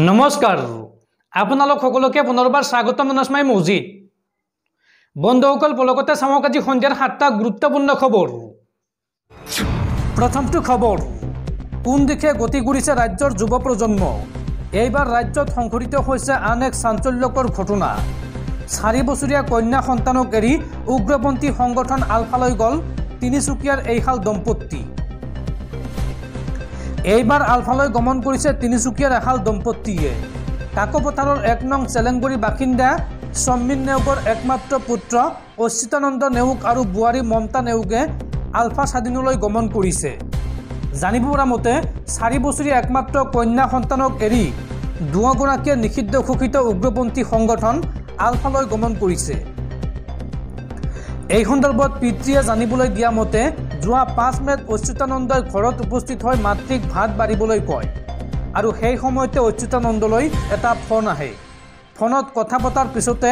নমস্কাৰ আপোনালোক সকলোকে পুনৰবাৰ স্বাগতম জনাইছো মই মজিদ বন্ধুসকল পলকতে চাওক আজি সন্ধিয়াৰ 7টা গুৰুত্বপূৰ্ণ খবৰ প্ৰথমটো খবৰ কোন দিশে গতি কৰিছে ৰাজ্যৰ যুৱ প্ৰজন্ম এইবাৰ ৰাজ্যত সংঘটিত হৈছে আন এক চাঞ্চল্যকৰ ঘটনা 4 বছৰীয়া কন্যা সন্তানক এৰি উগ্ৰপন্থী সংগঠন আলফালৈ গল তিনিচুকীয়াৰ এইহাল দম্পতি এইবাৰ আলফালৈ গমন কৰিছে তিনিচুকীয়াৰ এহাল দম্পতিয়ে কাকপথাৰৰ 1 নং চেলেংগুৰি বাসিন্দা সম্মিন নেওগৰ একমাত্ৰ পুত্ৰ অচ্যুতানন্দ নেওগ আৰু বুৱাৰী মমতা নেওগে আলফা স্বাধীনলৈ গমন কৰিছে জানিব পৰা মতে 4 বছৰীয়া একমাত্ৰ কন্যা সন্তানক এৰি দুগৰাকীয়ে নিষিদ্ধ ঘোষিত উগ্ৰপন্থী সংগঠন আলফালৈ গমন কৰিছে এই সন্দৰ্ভত পিতৃয়ে জানিবলৈ দিয়া মতে যোৱা 5 মেত অচ্যুতানন্দই ঘৰত উপস্থিত হৈ মাতৃক ভাত বাঢ়িবলৈ কয় আৰু সেই সময়তে অচ্যুতানন্দলৈ এটা ফোন আহে ফোনত কথা পতাৰ পিছতে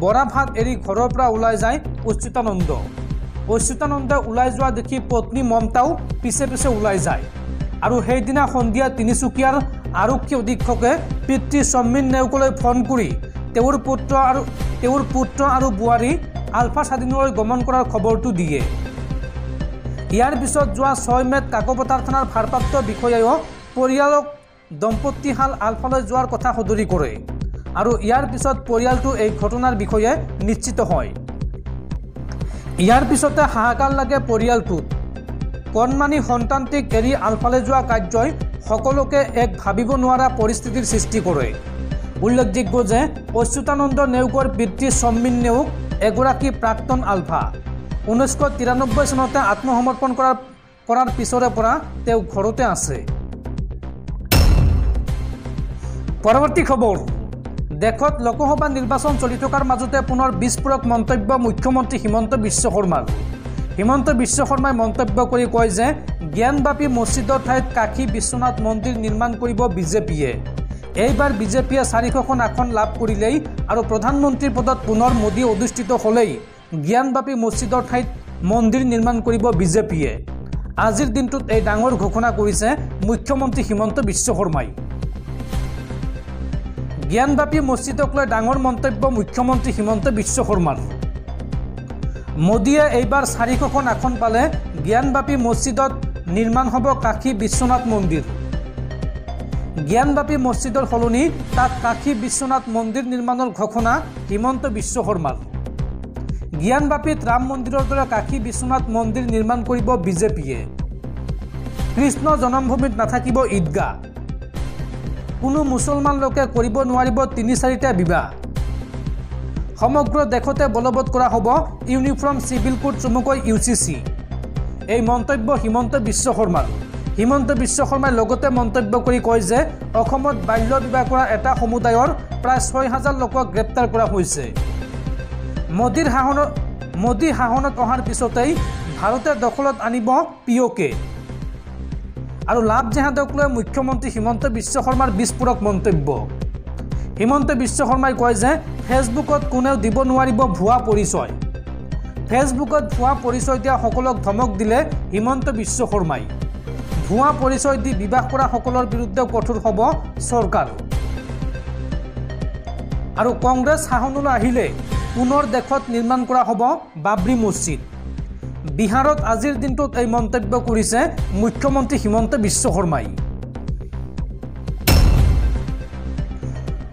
বৰা ভাত এৰি ঘৰৰ পৰা ওলাই যায় অচ্যুতানন্দই ওলাই যোৱা দেখি পত্নী মমতাও পিছে পিছে ওলাই যায় আৰু সেইদিনা সন্ধিয়া তিনিচুকীয়াৰ আৰক্ষী অধীক্ষকে পিতৃ সম্মিন নেওগলৈ ফোন কৰি তেওঁৰ পুত্ৰ আৰু বুৱাৰী আলফা স্বাধীনলৈ গমন কৰাৰ খবৰটো দিয়ে ইয়াৰ পিছত যোৱা 6 মেত কাকপথাৰ থানাৰ ভাৰপ্ৰাপ্ত বিষয়াও পৰিয়ালক দম্পতিহাল আলফালৈ যোৱাৰ কথা সদৰি কৰে আৰু ইয়াৰ পিছত পৰিয়ালটো এই ঘটনাৰ বিষয়ে নিশ্চিত হয় ইয়াৰ পিছতে হাহাকাৰ লাগে পৰিয়ালটোত কণমানি সন্তানটিক এৰি আলফালৈ যোৱা কাৰ্যই সকলোকে এক ভাবিব নোৱাৰা পৰিস্থিতিৰ সৃষ্টি কৰে উল্লেখযোগ্য যে অচ্যুতানন্দ নেওগৰ পিতৃ সম্মিন নেওগ এগৰাকী প্ৰাক্তন আলফা 1993 চনতে আত্মসমৰ্পণ কৰাৰ পিছৰে পৰা তেওঁ ঘৰতে আছে পৰৱৰ্তী খবৰ দেশত লোকসভা নিৰ্বাচন চলি থকাৰ মাজতে পুনৰ বিস্ফোৰক মন্তব্য মুখ্যমন্ত্ৰী হিমন্ত বিশ্ব শৰ্মাই মন্তব্য কৰি কয় যে জ্ঞানবাপী মছজিদৰ ঠাইত কাশী বিশ্বনাথ মন্দিৰ নিৰ্মাণ কৰিব বিজেপিয়ে এইবাৰ বিজেপিয়ে 400খন আসন লাভ কৰিলেই আৰু প্ৰধানমন্ত্ৰীৰ পদত পুনৰ মোদী অধিষ্ঠিত হ'লেই জ্ঞানবাপী মছজিদৰ ঠাইত মন্দিৰ নিৰ্মাণ কৰিব বিজেপিয়ে আজিৰ দিনটোত এই ডাঙৰ ঘোষণা কৰিছে মুখ্যমন্ত্ৰী হিমন্ত বিশ্ব শৰ্মাই জ্ঞানবাপী মছজিদক লৈ ডাঙৰ মন্তব্য মুখ্যমন্ত্ৰী হিমন্ত বিশ্ব শৰ্মাৰ মোদীয়ে এইবাৰ 400খন আসন পালে জ্ঞানবাপী মছজিদত নিৰ্মাণ হ'ব কাশী বিশ্বনাথ মন্দিৰ জ্ঞানবাপী মছজিদৰ সলনি তাত কাশী বিশ্বনাথ মন্দিৰ নিৰ্মাণৰ ঘোষণা হিমন্ত বিশ্ব শৰ্মাৰ জ্ঞানবাপীত ৰাম মন্দিৰৰ দৰে কাশী বিশ্বনাথ মন্দিৰ নিৰ্মাণ কৰিব বিজেপিয়ে কৃষ্ণ জন্মভূমিত নাথাকিব ঈদগাহ কোনো মুছলমান লোকে কৰিব নোৱাৰিব 3-4টা বিবাহ সমগ্ৰ দেশতে বলবৎ কৰা হ'ব ইউনিফৰ্ম চিভিল কোড চমুকৈ UCC এই মন্তব্য হিমন্ত বিশ্ব শৰ্মাই লগতে মন্তব্য কৰি কয় যে অসমত বাল্য বিবাহ কৰা এটা সমুদায়ৰ প্ৰায় 6000 লোকক গ্ৰেপ্তাৰ কৰা হৈছে মোদী শাসনত অহাৰ পিছতেই ভাৰতে দখলত আনিব POK আৰু লাভ জেহাদক লৈ মুখ্যমন্ত্ৰী হিমন্ত বিশ্ব শৰ্মাৰ বিস্ফোৰক মন্তব্য হিমন্ত বিশ্ব শৰ্মাই কয় যে ফেচবুকত কোনেও দিব নোৱাৰিব ভুৱা পৰিচয় ফেচবুকত ভুৱা পৰিচয় দিয়া সকলক ধমক দিলে হিমন্ত বিশ্ব শৰ্মাই ভুৱা পৰিচয় দি বিবাহ কৰা সকলৰ বিৰুদ্ধে কঠোৰ হ'ব চৰকাৰ আৰু কংগ্ৰেছ শাসনলৈ আহিলে পুনৰ দেশত নিৰ্মাণ কৰা হ'ব বাবৰি মছজিদ বিহাৰত আজিৰ দিনটোত এই মন্তব্য কৰিছে মুখ্যমন্ত্ৰী হিমন্ত বিশ্ব শৰ্মাই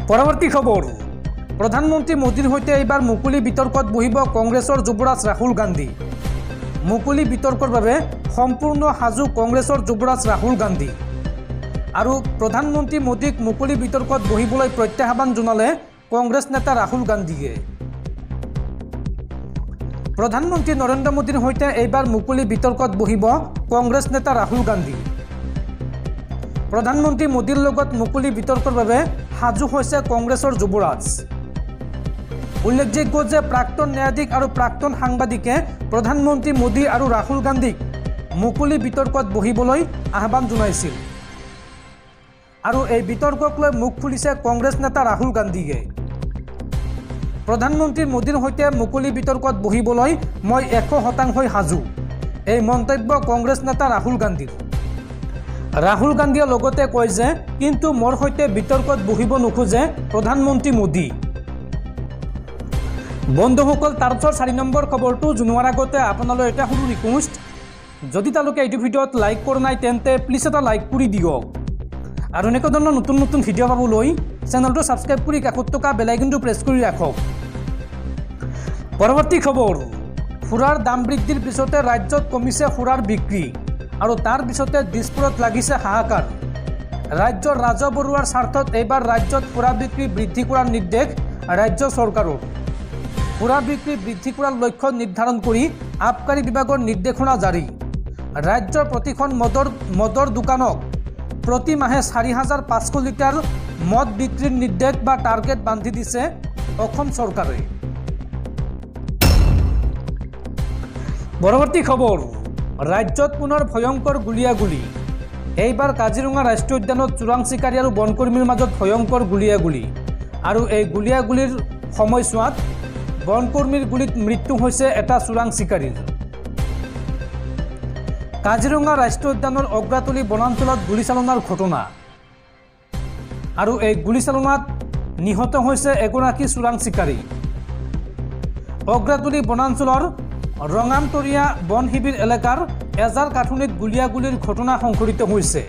পৰৱৰ্তী খবৰ প্ৰধানমন্ত্ৰী মোদীৰ সৈতে এইবাৰ মুকলি বিতৰ্কত বহিব কংগ্ৰেছৰ যুৱৰাজ ৰাহুল গান্ধী মুকলি বিতৰ্কৰ বাবে সম্পূৰ্ণ সাজু কংগ্ৰেছৰ যুৱৰাজ ৰাহুল গান্ধী আৰু প্ৰধানমন্ত্ৰী মোদীক মুকলি বিতৰ্কত বহিবলৈ প্ৰত্যাহ্বান জনালে কংগ্ৰেছ নেতা ৰাহুল গান্ধীয়ে প্ৰধানমন্ত্ৰী নৰেন্দ্ৰ মোদীৰ সৈতে এইবাৰ মুকলি বিতৰ্কত বহিব কংগ্ৰেছ নেতা ৰাহুল গান্ধী প্ৰধানমন্ত্ৰী মোদীৰ লগত মুকলি বিতৰ্কৰ বাবে সাজু হৈছে কংগ্ৰেছৰ যুৱৰাজ উল্লেখযোগ্য যে প্ৰাক্তন ন্যায়াধীশ আৰু প্ৰাক্তন সাংবাদিকে প্ৰধানমন্ত্ৰী মোদী আৰু ৰাহুল গান্ধীক মুকলি বিতৰ্কত বহিবলৈ আহ্বান জনাইছিল আৰু এই বিতৰ্কক লৈ মুখ খুলিছে কংগ্ৰেছ নেতা ৰাহুল গান্ধীয়ে প্ৰধানমন্ত্ৰী মোদীৰ সৈতে মুকলি বিতৰ্কত বহিবলৈ মই 100% সাজু এই মন্তব্য কংগ্ৰেছ নেতা ৰাহুল গান্ধীৰ ৰাহুল গান্ধীয়ে লগতে কয় যে কিন্তু মোৰ সৈতে বিতৰ্কত বহিব নোখোজে প্ৰধানমন্ত্ৰী মোদী। বন্ধুসকল, তাৰপিছত 4 নম্বৰ খবৰটো জনোৱাৰ আগতে আপোনালৈ এটা সৰু ৰিকুৱেষ্ট, যদি তেওঁলোকে এইটো ভিডিঅ'ত লাইক কৰা নাই তেন্তে প্লিজ এটা লাইক কৰি দিয়ক আৰু এনেকুৱা ধৰণৰ নতুন নতুন ভিডিঅ' পাবলৈ চেনেলটো ছাবস্ক্ৰাইব কৰি কাষত থকা বেল আইকনটো প্ৰেছ কৰি ৰাখক। পৰৱৰ্তী খবৰ, সুৰাৰ দাম বৃদ্ধিৰ পিছতে ৰাজ্যত কমিছে সুৰাৰ বিক্ৰী আৰু তাৰ পিছতে দিছপুৰত লাগিছে হাহাকাৰ। ৰাজ্যৰ ৰাজহ বৰুৱাৰ স্বাৰ্থত এইবাৰ ৰাজ্যত সুৰা বিক্ৰী বৃদ্ধি কৰাৰ নিৰ্দেশ ৰাজ্য চৰকাৰৰ। সুৰা বিক্ৰী বৃদ্ধি কৰাৰ লক্ষ্য নিৰ্ধাৰণ কৰি আবকাৰী বিভাগৰ নিৰ্দেশনা জাৰি। ৰাজ্যৰ প্ৰতিখন মদৰ দোকানক প্ৰতি মাহে 4,500 লিটাৰ মদ বিক্ৰীৰ নিৰ্দেশ বা টাৰ্গেট বান্ধি দিছে অসম চৰকাৰে। পৰৱৰ্তী খবৰ, ৰাজ্যত পুনৰ ভয়ংকৰ গুলিয়াগুলি। এইবাৰ কাজিৰঙা ৰাষ্ট্ৰীয় উদ্যানত চোৰাং চিকাৰী আৰু বনকৰ্মীৰ মাজত ভয়ংকৰ গুলিয়াগুলি আৰু এই গুলিয়াগুলিৰ সময়ছোৱাত বনকৰ্মীৰ গুলীত মৃত্যু হৈছে এটা চোৰাং চিকাৰীৰ। কাজিৰঙা ৰাষ্ট্ৰীয় উদ্যানৰ অগ্ৰাতলী বনাঞ্চলত গুলীচালনাৰ ঘটনা আৰু এই গুলীচালনাত নিহত হৈছে এগৰাকী চোৰাং চিকাৰী। অগ্ৰাতলী বনাঞ্চলৰ ৰঙামতৰীয়া বন শিবিৰ এলেকাৰ এজাৰ কাঠনিত গুলিয়াগুলিৰ ঘটনা সংঘটিত হৈছে।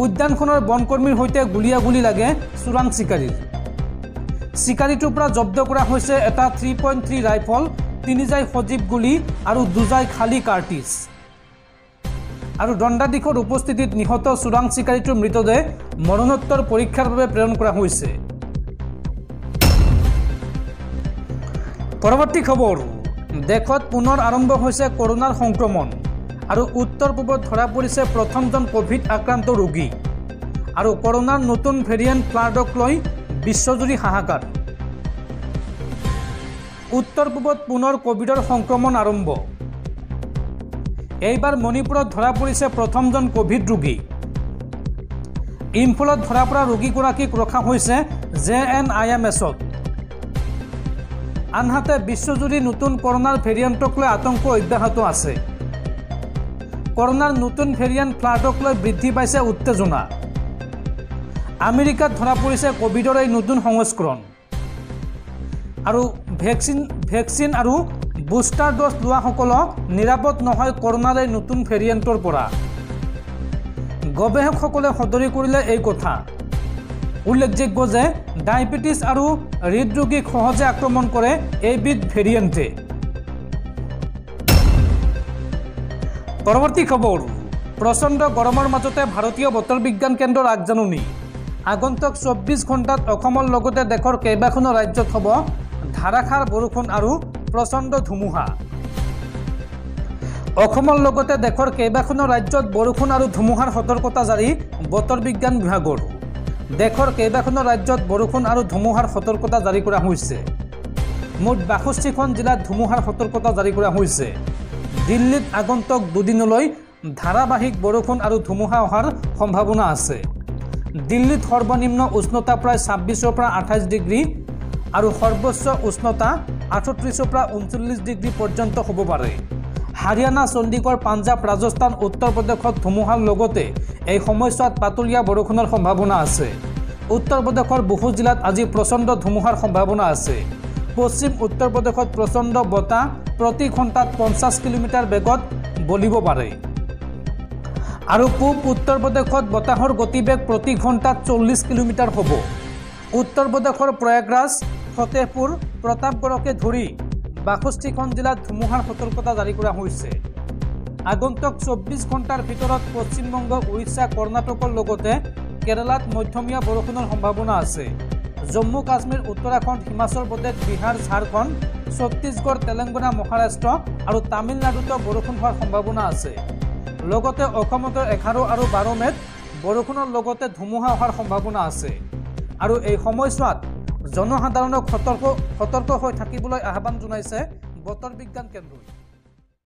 উদ্যানখনৰ বনকৰ্মীৰ সৈতে গুলিয়াগুলি লাগে চোৰাং চিকাৰীৰ। চিকাৰীটোৰ পৰা জব্দ কৰা হৈছে এটা 3.3 ৰাইফল, 3 জাই সজীৱ গুলী আৰু 2 জাই খালী কাৰ্টিজ। আৰু দণ্ডাধীশৰ উপস্থিতিত নিহত চোৰাং চিকাৰীটোৰ মৃতদেহ মৰণোত্তৰ পৰীক্ষাৰ বাবে প্ৰেৰণ কৰা হৈছে। পৰৱৰ্তী খবৰ, দেশত পুনৰ আৰম্ভ হৈছে কৰোনাৰ সংক্ৰমণ আৰু উত্তৰ পূবত ধৰা পৰিছে প্ৰথমজন কোভিড আক্ৰান্ত ৰোগী আৰু কৰোনাৰ নতুন ভেৰিয়েণ্ট ফ্লাডক লৈ বিশ্বজুৰি হাহাকাৰ। উত্তৰ পূবত পুনৰ কোভিডৰ সংক্ৰমণ আৰম্ভ। এইবাৰ মণিপুৰত ধৰা পৰিছে প্ৰথমজন কোভিড ৰোগী। ইম্ফলত ধৰা পৰা ৰোগীগৰাকীক ৰখা হৈছে JNIMSত। আনহাতে বিশ্বজুৰি নতুন কৰোনাৰ ভেৰিয়েণ্টক লৈ আতংক অব্যাহত আছে। কৰোনাৰ নতুন ভেৰিয়েণ্ট ফ্লাডক লৈ বৃদ্ধি পাইছে উত্তেজনা। আমেৰিকাত ধৰা পৰিছে কোভিডৰ এই নতুন সংস্কৰণ আৰু ভেকচিন আৰু বুষ্টাৰ ড'জ লোৱাসকলক নিৰাপদ নহয় কৰোনাৰ এই নতুন ভেৰিয়েণ্টৰ পৰা। গৱেষকসকলে সদৰি কৰিলে এই কথা। উল্লেখযোগ্য যে ডায়েবেটিছ আৰু হৃদৰোগীক সহজে আক্ৰমণ কৰে এইবিধ ভেৰিয়েণ্টে। পৰৱৰ্তী খবৰ, প্ৰচণ্ড গৰমৰ মাজতে ভাৰতীয় বতৰ বিজ্ঞান কেন্দ্ৰৰ আগজাননী। আগন্তুক 24 ঘণ্টাত অসমৰ লগতে দেশৰ কেইবাখনো ৰাজ্যত হ'ব ধাৰাসাৰ বৰষুণ আৰু প্ৰচণ্ড ধুমুহা। অসমৰ লগতে দেশৰ কেইবাখনো ৰাজ্যত বৰষুণ আৰু ধুমুহাৰ সতৰ্কতা জাৰি বতৰ বিজ্ঞান বিভাগৰ। দেশৰ কেইবাখনো ৰাজ্যত বৰষুণ আৰু ধুমুহাৰ সতৰ্কতা জাৰি কৰা হৈছে। মুঠ 62খন জিলাত ধুমুহাৰ সতৰ্কতা জাৰি কৰা হৈছে। দিল্লীত আগন্তুক 2 দিনলৈ ধাৰাবাহিক বৰষুণ আৰু ধুমুহা অহাৰ সম্ভাৱনা আছে। দিল্লীত সৰ্বনিম্ন উষ্ণতা প্ৰায় 26ৰ পৰা 28 ডিগ্ৰী আৰু সৰ্বোচ্চ উষ্ণতা 38ৰ পৰা 39 ডিগ্ৰী পৰ্যন্ত হ'ব পাৰে। হাৰিয়ানা, চণ্ডীগড়, পাঞ্জাৱ, ৰাজস্থান, উত্তৰ প্ৰদেশত ধুমুহাৰ লগতে এই সময়ছোৱাত পাতলীয়া বৰষুণৰ সম্ভাৱনা আছে। উত্তৰ প্ৰদেশৰ বহু জিলাত আজি প্ৰচণ্ড ধুমুহাৰ সম্ভাৱনা আছে। পশ্চিম উত্তৰ প্ৰদেশত প্ৰচণ্ড বতাহ প্ৰতি ঘণ্টাত 50 কিলোমিটাৰ বেগত বলিব পাৰে আৰু পূব উত্তৰ প্ৰদেশত বতাহৰ গতিবেগ প্ৰতি ঘণ্টাত 40 কিলোমিটাৰ হ'ব। উত্তৰ প্ৰদেশৰ প্ৰয়াগৰাজ, ফতেহপুৰ, প্ৰতাপগড়কে ধৰি 62খন জিলাত ধুমুহাৰ সতৰ্কতা জাৰি কৰা হৈছে। আগন্তুক 24 ঘণ্টাৰ ভিতৰত পশ্চিমবংগ, উৰিষ্যা, কৰ্ণাটকৰ লগতে কেৰালাত মধ্যমীয়া বৰষুণৰ সম্ভাৱনা আছে। জম্মু কাশ্মীৰ, উত্তৰাখণ্ড, হিমাচল প্ৰদেশ, বিহাৰ, ঝাৰখণ্ড, ছত্তীশগড়, তেলেংগানা, মহাৰাষ্ট্ৰ আৰু তামিলনাডুতো বৰষুণ হোৱাৰ সম্ভাৱনা আছে। লগতে অসমতো 11 আৰু 12 মেত বৰষুণৰ লগতে ধুমুহা অহাৰ সম্ভাৱনা আছে আৰু এই সময়ছোৱাত জনসাধাৰণক সতৰ্ক হৈ থাকিবলৈ আহ্বান জনাইছে বতৰ বিজ্ঞান কেন্দ্ৰই।